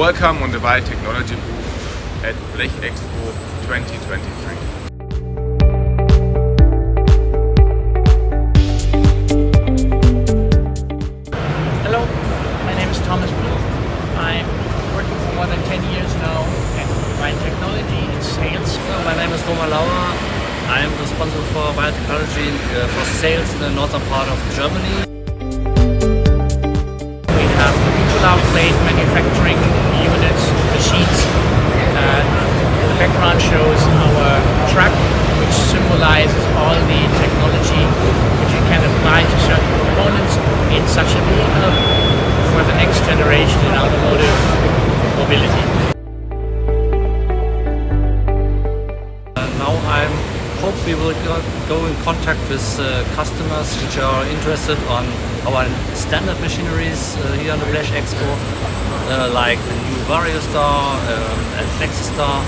Welcome on the Weil technology booth at Blechexpo 2023. Hello, my name is Thomas Blue. I'm working for more than 10 years now at Weil Technology in sales. My name is Roman Lauer. I'm responsible for Weil Technology for sales in the northern part of Germany. We have bipolar plate manufacturing units, machines. The background shows our truck, which symbolizes all the technology which we can apply to certain components in such a vehicle for the next generation in automotive mobility. Now I hope we will go in contact with customers which are interested on our standard machineries here on the Blechexpo, like the new Vario Star and Flexi Star.